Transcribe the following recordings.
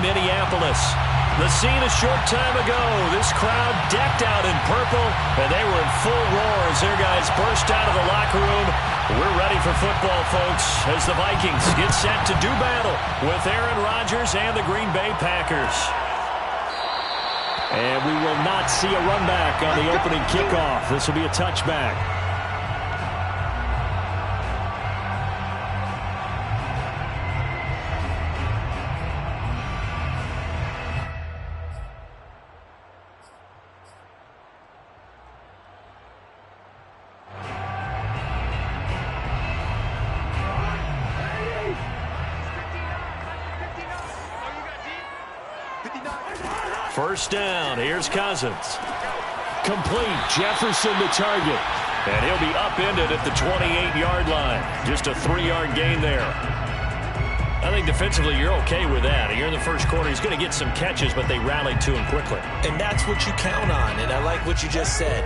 Minneapolis. The scene a short time ago. This crowd decked out in purple, and they were in full roar as their guys burst out of the locker room. We're ready for football, folks, as the Vikings get set to do battle with Aaron Rodgers and the Green Bay Packers. And we will not see a run back on the opening kickoff. This will be a touchback. First down, here's Cousins. Complete, Jefferson the target. And he'll be upended at the 28-yard line. Just a 3-yard gain there. I think defensively you're okay with that. You're in the first quarter. He's going to get some catches, but they rallied to him quickly. And that's what you count on, and I like what you just said.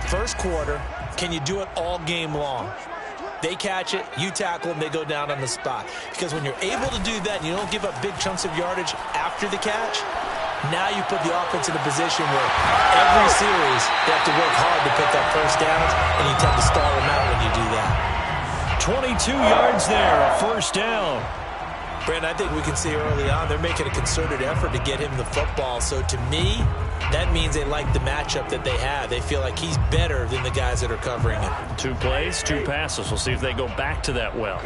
First quarter, can you do it all game long? They catch it, you tackle them, they go down on the spot. Because when you're able to do that and you don't give up big chunks of yardage after the catch, now you put the offense in a position where every series they have to work hard to pick up first downs, and you tend to stall them out when you do that. 22 yards there, a first down. Brandon, I think we can see early on they're making a concerted effort to get him the football. So to me, that means they like the matchup that they have. They feel like he's better than the guys that are covering him. 2 plays, 2 passes. We'll see if they go back to that well.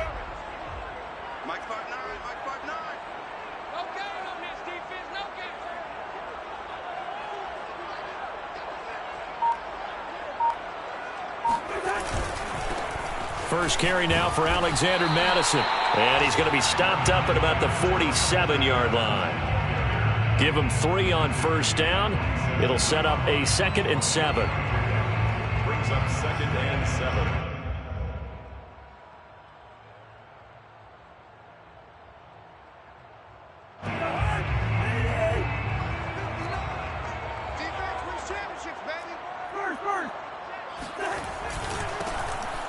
First carry now for Alexander Madison. And he's going to be stopped up at about the 47-yard line. Give him 3 on first down. It'll set up a 2nd and 7. Brings up 2nd and 7.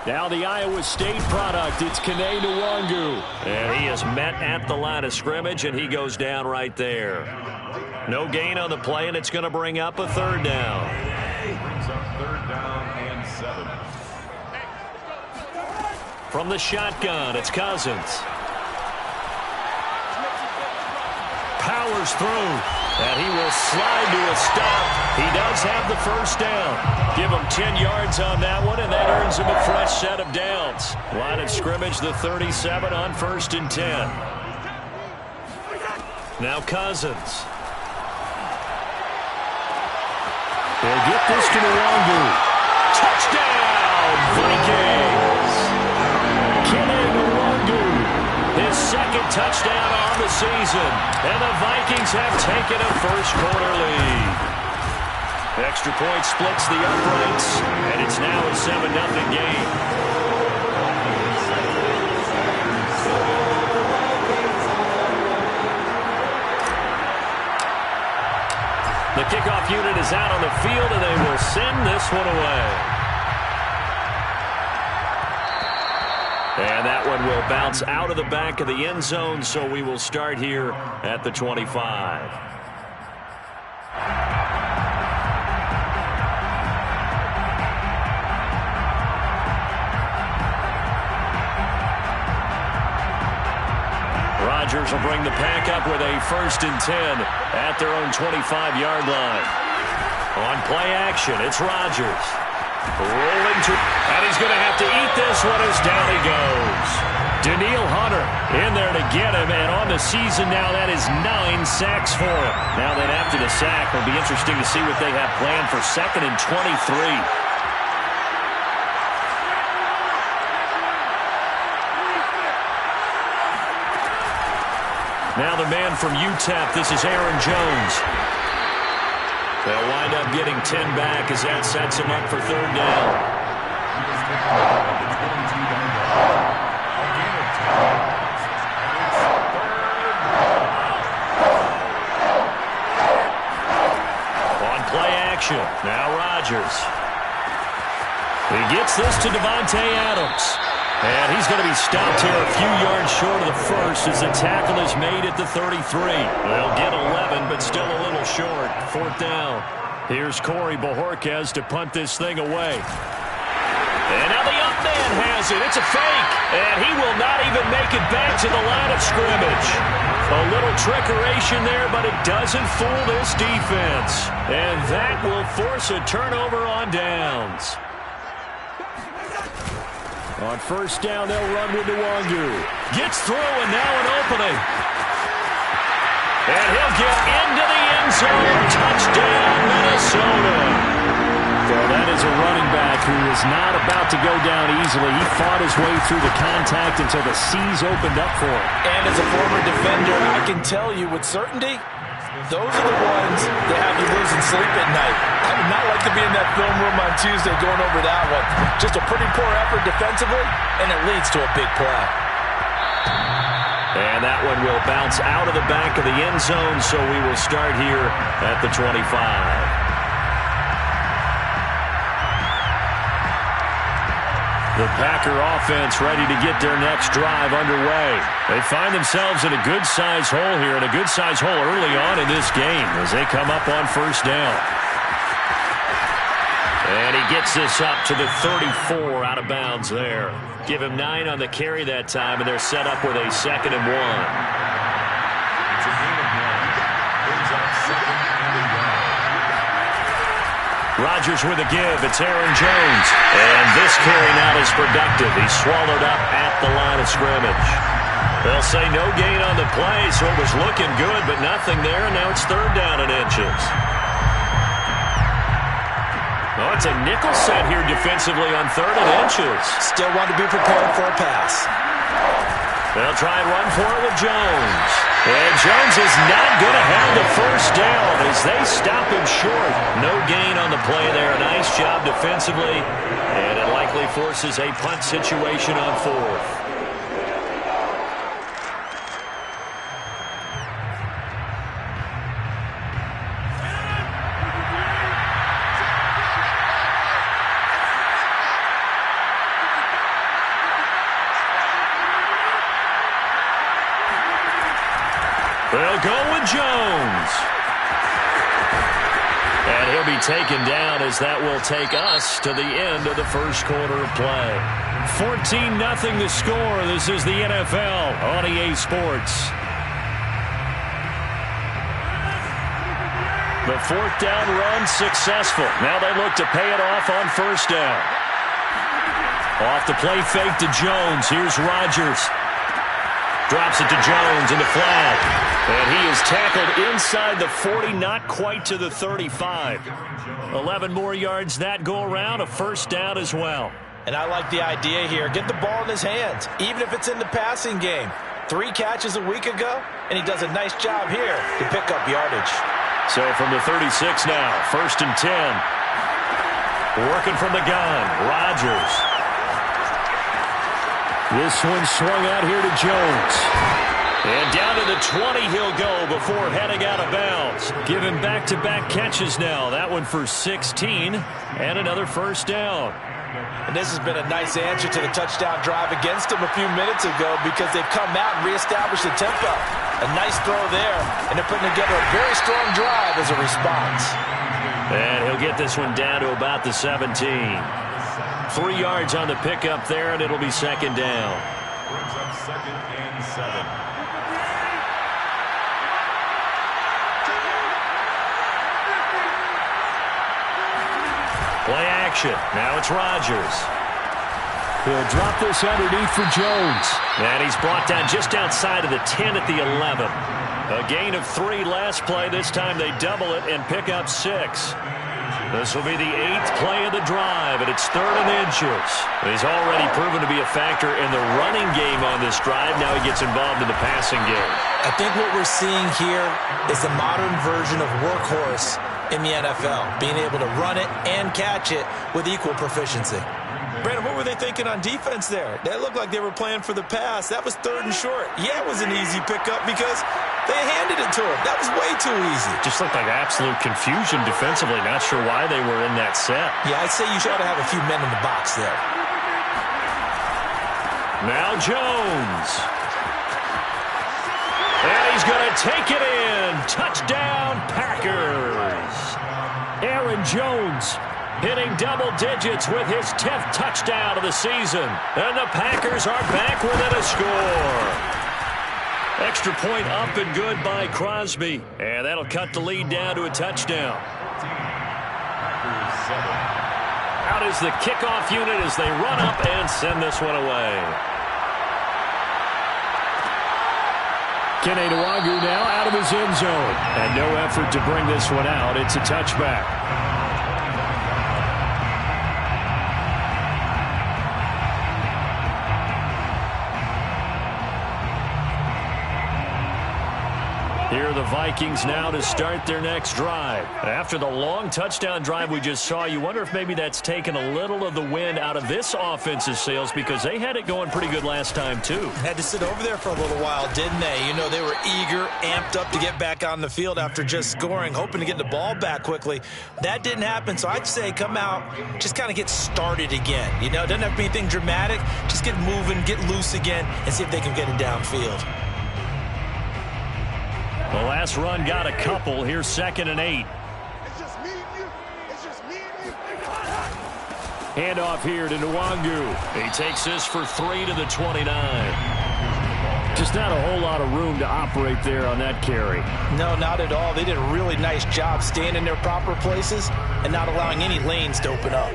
Now the Iowa State product, it's Kene Nwangu. And he is met at the line of scrimmage, and he goes down right there. No gain on the play, and it's going to bring up a 3rd down. Brings up 3rd down and 7. From the shotgun, it's Cousins. Powers through, and he will slide to a stop. He does have the first down. Give him 10 yards on that one, and that earns him a fresh set of downs. Line of scrimmage, the 37 on 1st and 10. Now Cousins. They'll get this to Nwangu. Touchdown, Vikings! Kene Nwangu, his 2nd touchdown on the season. And the Vikings have taken a first quarter lead. Extra point splits the uprights, and it's now a 7-0 game. The kickoff unit is out on the field, and they will send this one away. And that one will bounce out of the back of the end zone, so we will start here at the 25. Rodgers will bring the pack up with a 1st and 10 at their own 25-yard line. On play action, it's Rodgers. Rolling to, and he's going to have to eat this one as down he goes. Danielle Hunter in there to get him, and on the season now, that is 9 sacks for him. Now that after the sack, it'll be interesting to see what they have planned for 2nd and 23. Now the man from UTEP, this is Aaron Jones. They'll wind up getting 10 back as that sets him up for 3rd down. On play action, now Rodgers. He gets this to Devontae Adams. And he's going to be stopped here a few yards short of the first as the tackle is made at the 33. They'll get 11, but still a little short. Fourth down. Here's Corey Bojorquez to punt this thing away. And now the up man has it. It's a fake. And he will not even make it back to the line of scrimmage. A little trickeration there, but it doesn't fool this defense. And that will force a turnover on downs. On first down, they'll run with Nwangu. Gets through, and now an opening. And he'll get into the end zone. Touchdown, Minnesota. Well, that is a running back who is not about to go down easily. He fought his way through the contact until the seas opened up for him. And as a former defender, I can tell you with certainty, those are the ones that have you losing sleep at night. I would not like to be in that film room on Tuesday going over that one. Just a pretty poor effort defensively, and it leads to a big play. And that one will bounce out of the back of the end zone, so we will start here at the 25. The Packer offense ready to get their next drive underway. They find themselves in a good-sized hole here, and a good-sized hole early on in this game as they come up on first down. And he gets this up to the 34 out of bounds there. Give him 9 on the carry that time, and they're set up with a 2nd and 1. It's a gain of 1. Brings up 2nd and 1. Rodgers with a give. It's Aaron Jones. And this carry now is productive. He's swallowed up at the line of scrimmage. They'll say no gain on the play, so it was looking good, but nothing there, and now it's 3rd down and inches. Oh, it's a nickel set here defensively on 3rd and inches. Still want to be prepared for a pass. They'll try and run for it with Jones. And Jones is not going to have the first down as they stop him short. No gain on the play there. Nice job defensively. And it likely forces a punt situation on 4th. They'll go with Jones. And he'll be taken down as that will take us to the end of the first quarter of play. 14-0 the score. This is the NFL on EA Sports. The 4th down run successful. Now they look to pay it off on first down. Off the play fake to Jones. Here's Rodgers. Drops it to Jones in the flat. And he is tackled inside the 40, not quite to the 35. 11 more yards that go around, a first down as well. And I like the idea here. Get the ball in his hands, even if it's in the passing game. 3 catches a week ago, and he does a nice job here to pick up yardage. So from the 36 now, 1st and 10. Working from the gun, Rodgers. This one swung out here to Jones. And down to the 20 he'll go before heading out of bounds. Give him back-to-back catches now. That one for 16 and another first down. And this has been a nice answer to the touchdown drive against them a few minutes ago because they've come out and reestablished the tempo. A nice throw there, and they're putting together a very strong drive as a response. And he'll get this one down to about the 17. 3 yards on the pickup there, and it'll be 2nd down. Brings up 2nd and 7. Play action. Now it's Rodgers. He'll drop this underneath for Jones. And he's brought down just outside of the 10 at the 11. A gain of 3 last play. This time they double it and pick up 6. This will be the 8th play of the drive, and it's 3rd and inches. He's already proven to be a factor in the running game on this drive. Now he gets involved in the passing game. I think what we're seeing here is the modern version of workhorse in the NFL, being able to run it and catch it with equal proficiency. Brandon, what were they thinking on defense there? They looked like they were playing for the pass. That was 3rd and short. Yeah, it was an easy pickup because they handed it to him. That was way too easy. Just looked like absolute confusion defensively. Not sure why they were in that set. Yeah, I'd say you ought to have a few men in the box there. Now Jones. And he's going to take it in. Touchdown, Packers. Aaron Jones hitting double digits with his 10th touchdown of the season. And the Packers are back within a score. Extra point up and good by Crosby. And that'll cut the lead down to a touchdown. Out is the kickoff unit as they run up and send this one away. Kenny Nwagu now out of his end zone. And no effort to bring this one out. It's a touchback. Here are the Vikings now to start their next drive. After the long touchdown drive we just saw, you wonder if maybe that's taken a little of the wind out of this offense's sails because they had it going pretty good last time, too. Had to sit over there for a little while, didn't they? You know, they were eager, amped up to get back on the field after just scoring, hoping to get the ball back quickly. That didn't happen, so I'd say come out, just kind of get started again. You know, it doesn't have to be anything dramatic. Just get moving, get loose again, and see if they can get it downfield. The last run got a couple. Here's 2nd and 8. Handoff here to Nwagu. He takes this for 3 to the 29. Just not a whole lot of room to operate there on that carry. No, not at all. They did a really nice job staying in their proper places and not allowing any lanes to open up.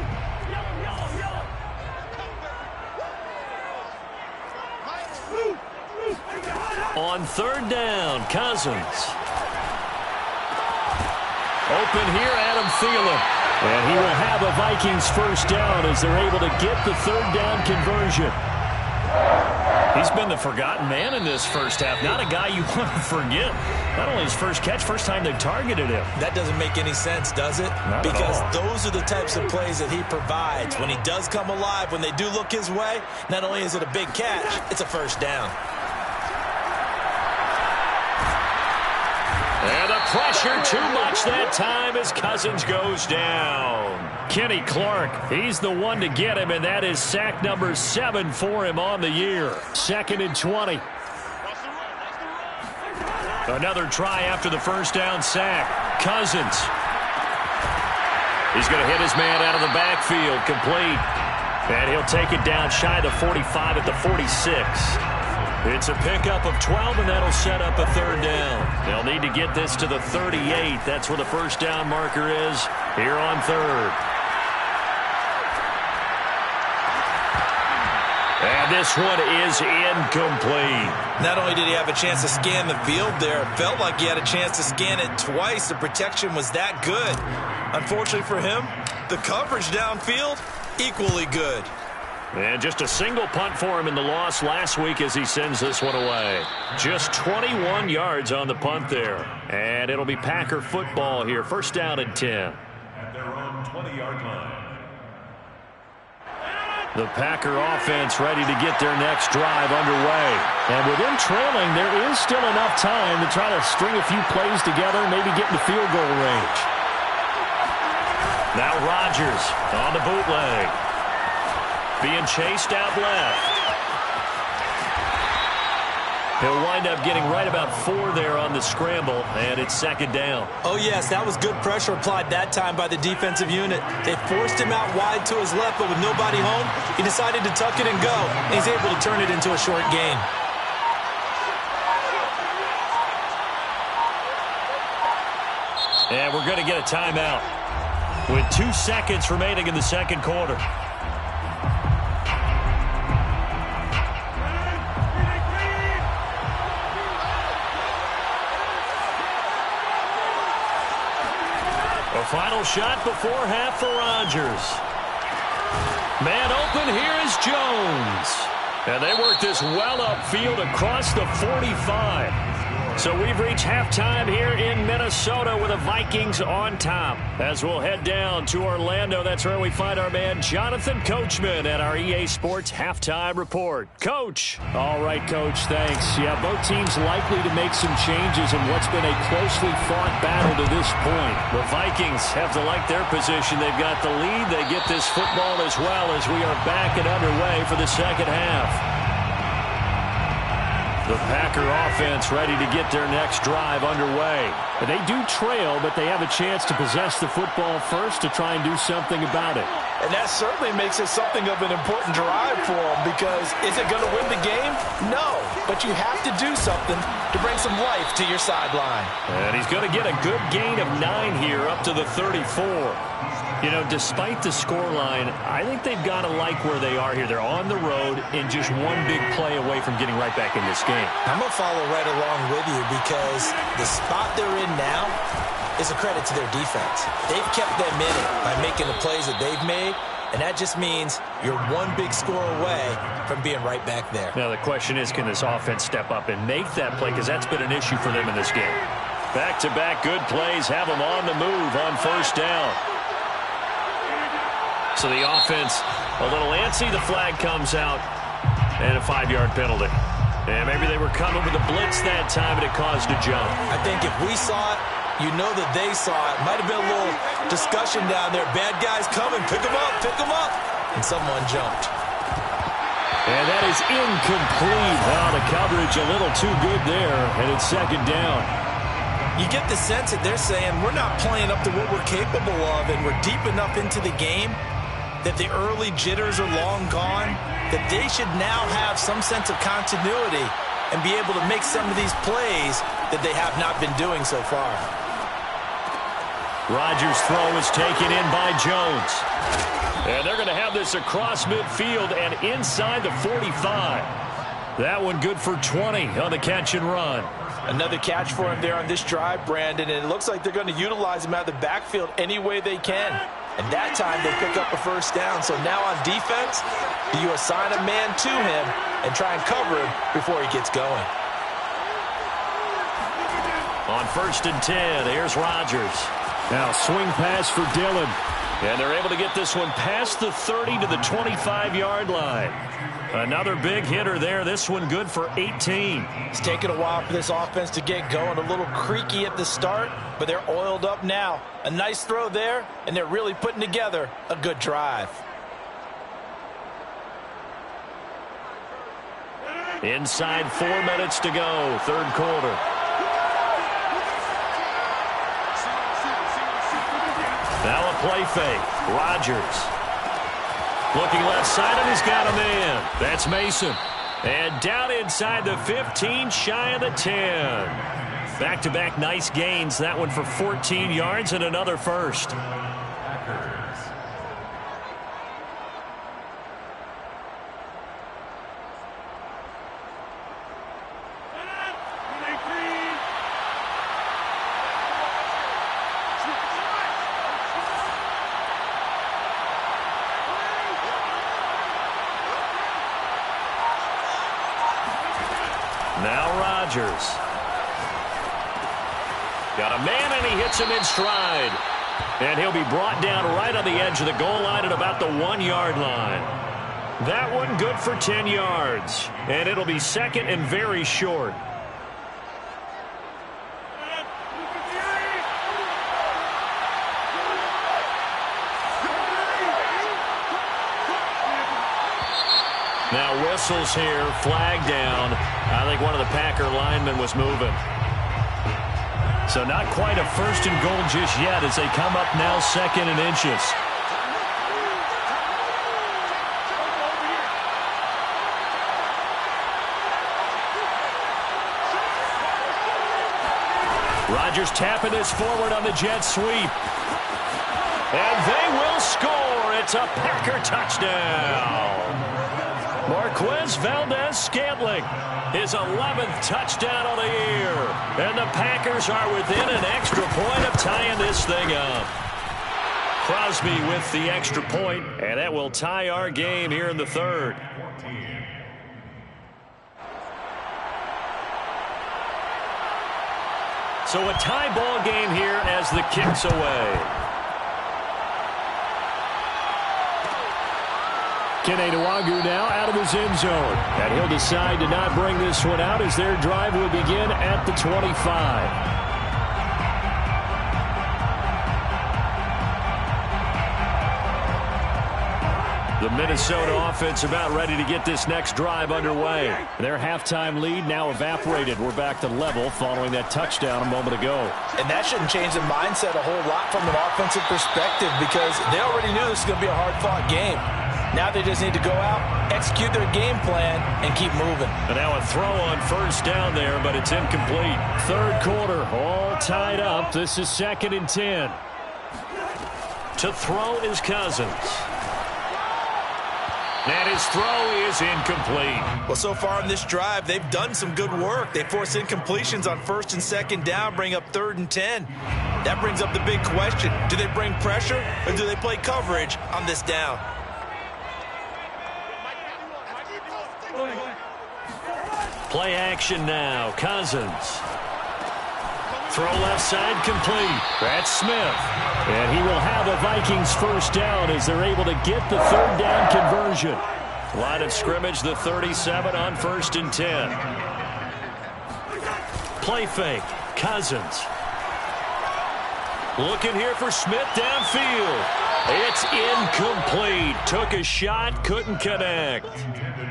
On 3rd down, Cousins. Open here, Adam Thielen. And he will have a Vikings first down as they're able to get the 3rd down conversion. He's been the forgotten man in this first half. Not a guy you want to forget. Not only his first catch, first time they've targeted him. That doesn't make any sense, does it? Not because at all. those are the types of plays that he provides. When he does come alive, when they do look his way, not only is it a big catch, it's a first down. And the pressure too much that time as Cousins goes down. Kenny Clark, he's the one to get him, and that is sack number 7 for him on the year. 2nd and 20. Another try after the first down sack. Cousins. He's going to hit his man out of the backfield, complete. And he'll take it down shy of the 45 at the 46. It's a pickup of 12, and that'll set up a 3rd down. They'll need to get this to the 38. That's where the first down marker is here on 3rd. And this one is incomplete. Not only did he have a chance to scan the field there, it felt like he had a chance to scan it twice. The protection was that good. Unfortunately for him, the coverage downfield, equally good. And just a single punt for him in the loss last week as he sends this one away. Just 21 yards on the punt there. And it'll be Packer football here. First down and 10. At their own 20-yard line. The Packer offense ready to get their next drive underway. And with them trailing, there is still enough time to try to string a few plays together and maybe get in the field goal range. Now Rodgers on the bootleg. Being chased out left. He'll wind up getting right about 4 there on the scramble, and it's 2nd down. Oh, yes, that was good pressure applied that time by the defensive unit. They forced him out wide to his left, but with nobody home, he decided to tuck it and go, and he's able to turn it into a short gain. And we're going to get a timeout with 2 seconds remaining in the second quarter. A final shot before half for Rodgers. Man open, here is Jones. And they work this well upfield across the 45. So we've reached halftime here in Minnesota with the Vikings on top. As we'll head down to Orlando, that's where we find our man Jonathan Coachman at our EA Sports Halftime Report. Coach. All right, Coach, thanks. Yeah, both teams likely to make some changes in what's been a closely fought battle to this point. The Vikings have to like their position. They've got the lead. They get this football as well as we are back and underway for the second half. The Packer offense ready to get their next drive underway. They do trail, but they have a chance to possess the football first to try and do something about it. And that certainly makes it something of an important drive for them, because is it going to win the game? No, but you have to do something to bring some life to your sideline. And he's going to get a good gain of 9 here up to the 34. You know, despite the scoreline, I think they've got to like where they are here. They're on the road and just one big play away from getting right back in this game. I'm going to follow right along with you, because the spot they're in now is a credit to their defense. They've kept them in it by making the plays that they've made, and that just means you're one big score away from being right back there. Now, the question is, can this offense step up and make that play? Because that's been an issue for them in this game. Back-to-back good plays have them on the move on first down. So the offense a little antsy. The flag comes out, and a 5-yard penalty. And maybe they were coming with a blitz that time, and it caused a jump. I think if we saw it, you know that they saw it. Might have been a little discussion down there. Bad guys coming. Pick them up. Pick them up. And someone jumped. And that is incomplete. Well, the coverage a little too good there, and it's second down. You get the sense that they're saying we're not playing up to what we're capable of, and we're deep enough into the game that the early jitters are long gone, that they should now have some sense of continuity and be able to make some of these plays that they have not been doing so far. Rodgers' throw is taken in by Jones. And they're going to have this across midfield and inside the 45. That one good for 20 on the catch and run. Another catch for him there on this drive, Brandon, and it looks like they're going to utilize him out of the backfield any way they can. And that time they pick up a first down. So now on defense, do you assign a man to him and try and cover him before he gets going? On 1st and 10, here's Rodgers. Now swing pass for Dillon. And they're able to get this one past the 30 to the 25-yard line. Another big hitter there. This one good for 18. It's taken a while for this offense to get going. A little creaky at the start, but they're oiled up now. A nice throw there, and they're really putting together a good drive. Inside 4 minutes to go, third quarter. Now a play fake. Rodgers. Looking left side, and he's got a man. That's Mason. And down inside the 15, shy of the 10. Back-to-back nice gains. That one for 14 yards and another first. Now Rodgers. Got a man, and he hits him in stride. And he'll be brought down right on the edge of the goal line at about the 1-yard line. That one good for 10 yards. And it'll be second and very short. Now whistles here, flag down. I think one of the Packer linemen was moving. So not quite a 1st and goal just yet as they come up now 2nd and inches. Rodgers tapping this forward on the jet sweep. And they will score. It's a Packer touchdown. Marquez Valdez-Scantling, his 11th touchdown of the year. And the Packers are within an extra point of tying this thing up. Crosby with the extra point, and that will tie our game here in the third. So a tie ball game here as the kick's away. Kene Nwangwu now out of his end zone. And he'll decide to not bring this one out as their drive will begin at the 25. The Minnesota offense about ready to get this next drive underway. Their halftime lead now evaporated. We're back to level following that touchdown a moment ago. And that shouldn't change the mindset a whole lot from an offensive perspective because they already knew this was going to be a hard-fought game. Now they just need to go out, execute their game plan, and keep moving. And now a throw on first down there, but it's incomplete. Third quarter, all tied up. This is 2nd and 10. To throw is Cousins. And his throw is incomplete. Well, so far in this drive, they've done some good work. They force incompletions on 1st and 2nd down, bring up 3rd and 10. That brings up the big question. Do they bring pressure or do they play coverage on this down? Play action now. Cousins. Throw left side complete. That's Smith. And he will have a Vikings first down as they're able to get the 3rd down conversion. Line of scrimmage, the 37 on 1st and 10. Play fake. Cousins. Looking here for Smith downfield. It's incomplete. Took a shot, couldn't connect.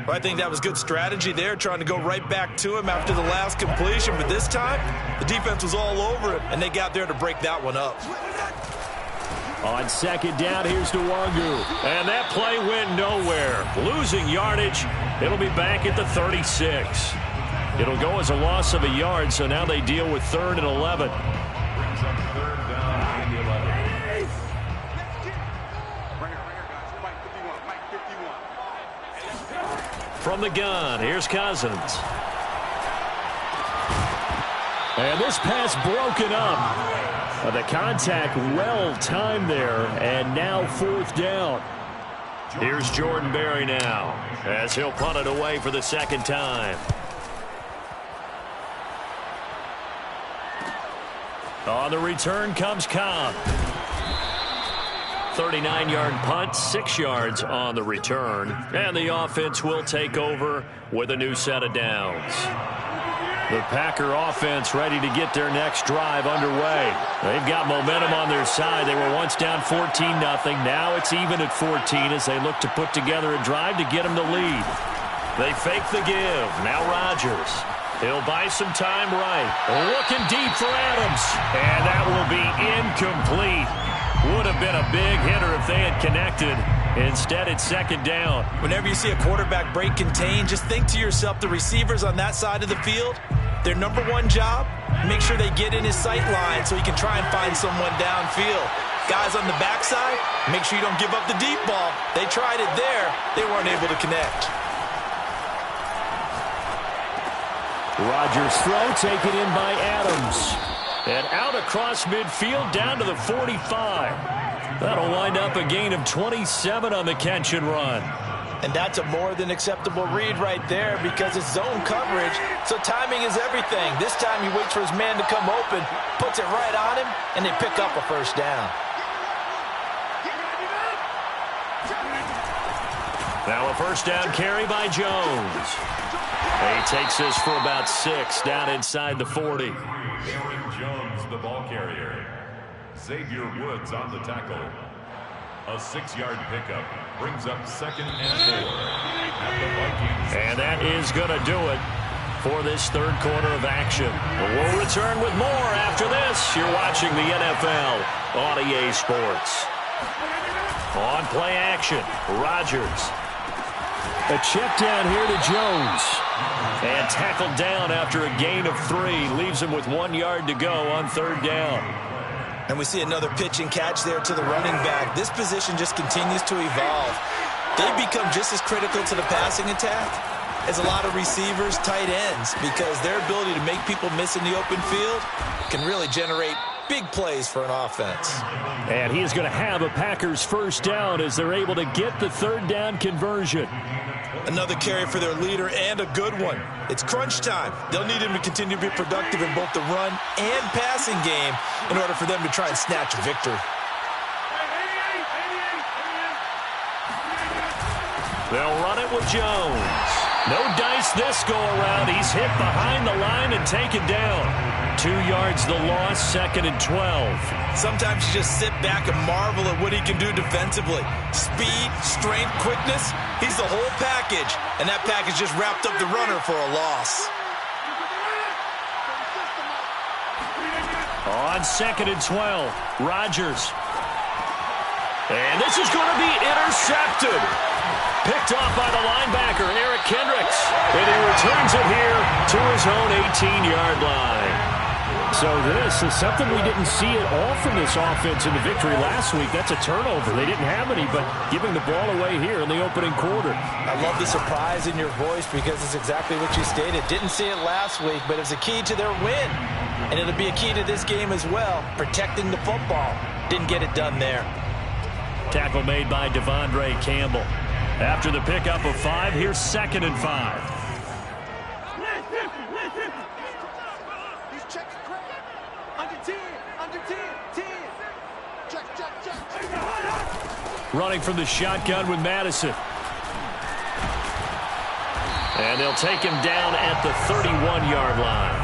Well, I think that was good strategy there, trying to go right back to him after the last completion. But this time, the defense was all over him, and they got there to break that one up. On 2nd down, here's Nwangu. And that play went nowhere. Losing yardage. It'll be back at the 36. It'll go as a loss of a yard, so now they deal with 3rd and 11. Brings up 3rd down and 11. From the gun, here's Cousins. And this pass broken up. The contact well timed there, and now 4th down. Here's Jordan Berry now, as he'll punt it away for the 2nd time. On the return comes Cobb. 39-yard punt, 6 yards on the return. And the offense will take over with a new set of downs. The Packer offense ready to get their next drive underway. They've got momentum on their side. They were once down 14-0. Now it's even at 14 as they look to put together a drive to get them the lead. They fake the give. Now Rodgers. He'll buy some time right. Looking deep for Adams. And that will be incomplete. Would have been a big hitter if they had connected. Instead, it's 2nd down. Whenever you see a quarterback break contain, just think to yourself, the receivers on that side of the field, their number one job, make sure they get in his sight line so he can try and find someone downfield. Guys on the backside, make sure you don't give up the deep ball. They tried it there. They weren't able to connect. Rodgers' throw taken in by Adams. And out across midfield down to the 45. That'll wind up a gain of 27 on the catch and run. And that's a more than acceptable read right there because it's zone coverage, so timing is everything. This time he waits for his man to come open, puts it right on him, and they pick up a first down. Now a first down carry by Jones. He takes this for about 6 down inside the 40. Aaron Jones, the ball carrier. Xavier Woods on the tackle. A 6-yard pickup brings up 2nd and 4 at the Vikings. And that is going to do it for this 3rd quarter of action. We'll return with more after this. You're watching the NFL on EA Sports. On play action, Rodgers. A check down here to Jones. And tackled down after a gain of 3. Leaves him with 1 yard to go on 3rd down. And we see another pitch and catch there to the running back. This position just continues to evolve. They become just as critical to the passing attack as a lot of receivers, tight ends, because their ability to make people miss in the open field can really generate big plays for an offense. And he is going to have a Packers first down as they're able to get the 3rd down conversion. Another carry for their leader and a good one. It's crunch time. They'll need him to continue to be productive in both the run and passing game in order for them to try and snatch a victory. They'll run it with Jones. No dice this go-around. He's hit behind the line and taken down. 2 yards the loss, 2nd and 12. Sometimes you just sit back and marvel at what he can do defensively. Speed, strength, quickness. He's the whole package. And that package just wrapped up the runner for a loss. On 2nd and 12, Rodgers. And this is going to be intercepted. Picked off by the linebacker, Eric Kendricks. And he returns it here to his own 18-yard line. So this is something we didn't see at all from this offense in the victory last week. That's a turnover. They didn't have any, but giving the ball away here in the opening quarter. I love the surprise in your voice because it's exactly what you stated. Didn't see it last week, but it was a key to their win. And it'll be a key to this game as well, protecting the football. Didn't get it done there. Tackle made by Devondre Campbell. After the pickup of 5, here's 2nd and 5. Running from the shotgun with Madison. And they'll take him down at the 31-yard line.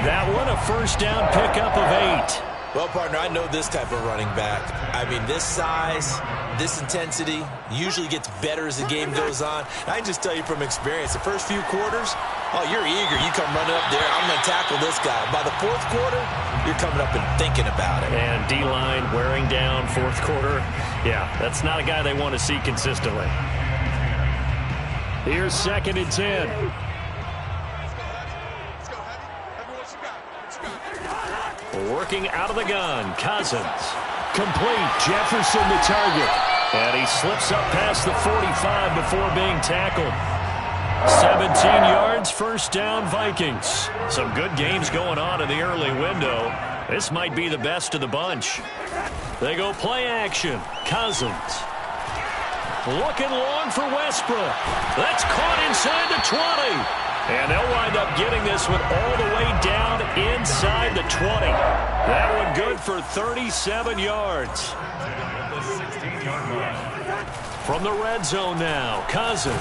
That one a first down pickup of 8. Well, partner, I know this type of running back. I mean, this size, this intensity usually gets better as the game goes on. I can just tell you from experience, the first few quarters, oh, you're eager. You come running up there, I'm going to tackle this guy. By the 4th quarter, you're coming up and thinking about it. And D-line wearing down 4th quarter. Yeah, that's not a guy they want to see consistently. Here's 2nd and 10. Working out of the gun, Cousins. Complete, Jefferson the target. And he slips up past the 45 before being tackled. 17 yards, first down, Vikings. Some good games going on in the early window. This might be the best of the bunch. They go play action, Cousins. Looking long for Westbrook. That's caught inside the 20. And they'll wind up getting this one all the way down inside the 20. That one good for 37 yards. From the red zone now, Cousins.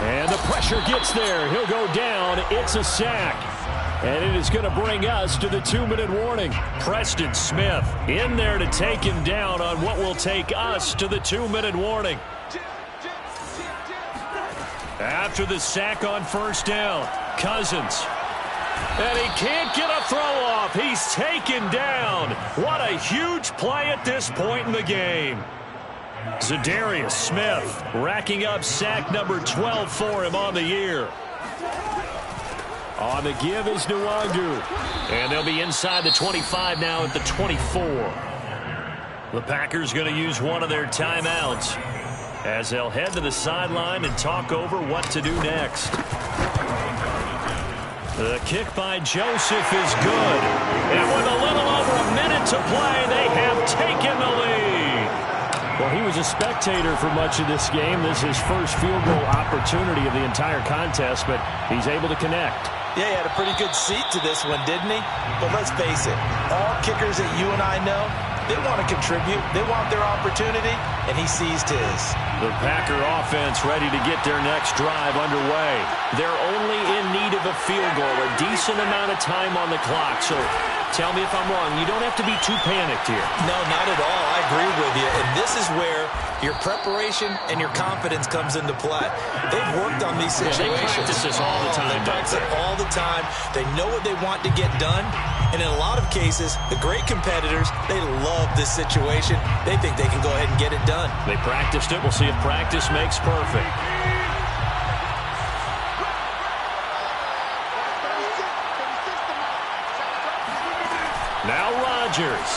And the pressure gets there. He'll go down. It's a sack. And it is going to bring us to the 2-minute warning. Preston Smith in there to take him down on what will take us to the 2-minute warning. After the sack on first down, Cousins. And he can't get a throw off. He's taken down. What a huge play at this point in the game. Zadarius Smith racking up sack number 12 for him on the year. On the give is Nwangu. And they'll be inside the 25 now at the 24. The Packers going to use one of their timeouts as they'll head to the sideline and talk over what to do next. The kick by Joseph is good. And with a little over a minute to play, they have taken the lead. Well, he was a spectator for much of this game. This is his first field goal opportunity of the entire contest, but he's able to connect. Yeah, he had a pretty good seat to this one, didn't he? But let's face it, all kickers that you and I know, they want to contribute. They want their opportunity, and he seized his. The Packer offense ready to get their next drive underway. They're only in need of a field goal, a decent amount of time on the clock. So tell me if I'm wrong. You don't have to be too panicked here. No, not at all. I agree with you. And this is where your preparation and your confidence comes into play. They've worked on these situations. They practice this all the time. They practice it all the time. They know what they want to get done. And in a lot of cases, the great competitors, they love this situation. They think they can go ahead and get it done. They practiced it. We'll see if practice makes perfect. Now Rodgers.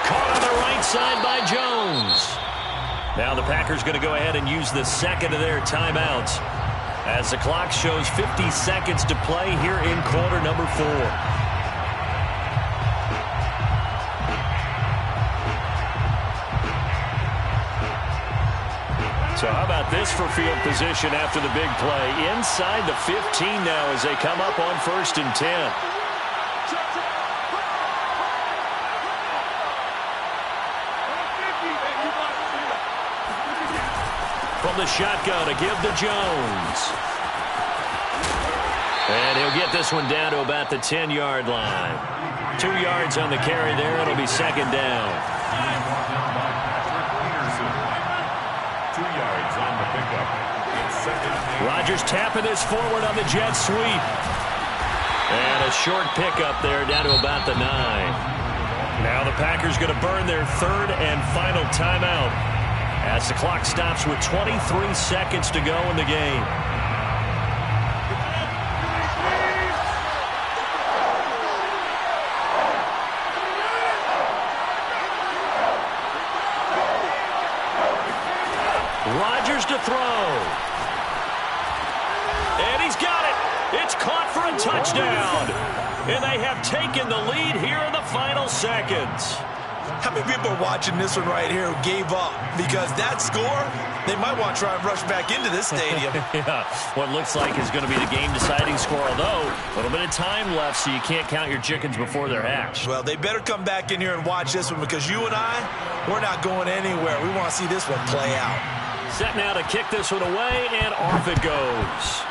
Caught on the right side by Jones. Now the Packers going to go ahead and use the second of their timeouts as the clock shows 50 seconds to play here in quarter number 4. So how about this for field position after the big play? Inside the 15 now as they come up on 1st and 10. From From the shotgun to give to Jones. And he'll get this one down to about the 10-yard line. 2 yards on the carry there. It'll be second down. 2 yards on the pickup. It's second. Rodgers tapping this forward on the jet sweep. And a short pickup there down to about the 9. Now the Packers going to burn their third and final timeout as the clock stops with 23 seconds to go in the game. Rodgers to throw. And he's got it. It's caught for a touchdown. And they have taken the lead here in the final seconds. How many people are watching this one right here who gave up? Because that score, they might want to try and rush back into this stadium. Yeah, what looks like is going to be the game-deciding score, although a little bit of time left, so you can't count your chickens before they're hatched. Well, they better come back in here and watch this one, because you and I, we're not going anywhere. We want to see this one play out. Set now to kick this one away, and off it goes.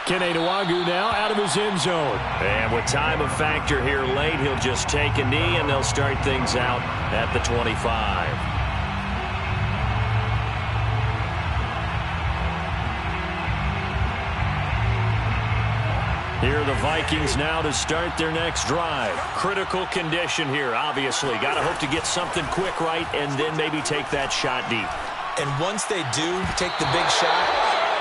Kene Nwangwu now out of his end zone. And with time a factor here late, he'll just take a knee, and they'll start things out at the 25. Here are the Vikings now to start their next drive. Critical condition here, obviously. Got to hope to get something quick right and then maybe take that shot deep. And once they do take the big shot,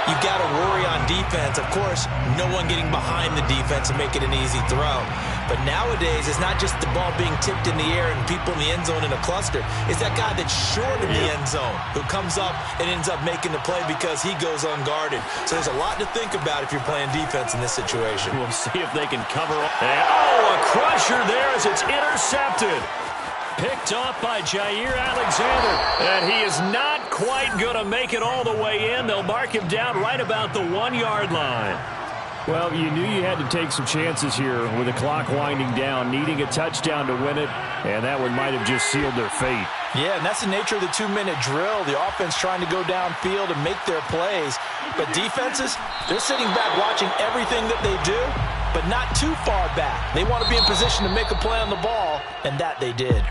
you've got to worry on defense. Of course, no one getting behind the defense and make it an easy throw. But nowadays, it's not just the ball being tipped in the air and people in the end zone in a cluster. It's that guy that's short of the end zone who comes up and ends up making the play because he goes unguarded. So there's a lot to think about if you're playing defense in this situation. We'll see if they can cover. And, oh, a crusher there as it's intercepted. Picked off by Jair Alexander. And he is not quite going to make it all the way in. They'll mark him down right about the 1-yard line. Well, you knew you had to take some chances here with the clock winding down, needing a touchdown to win it, and that one might have just sealed their fate. Yeah, and that's the nature of the 2-minute drill. The offense trying to go downfield and make their plays. But defenses, they're sitting back watching everything that they do, but not too far back. They want to be in position to make a play on the ball, and that they did.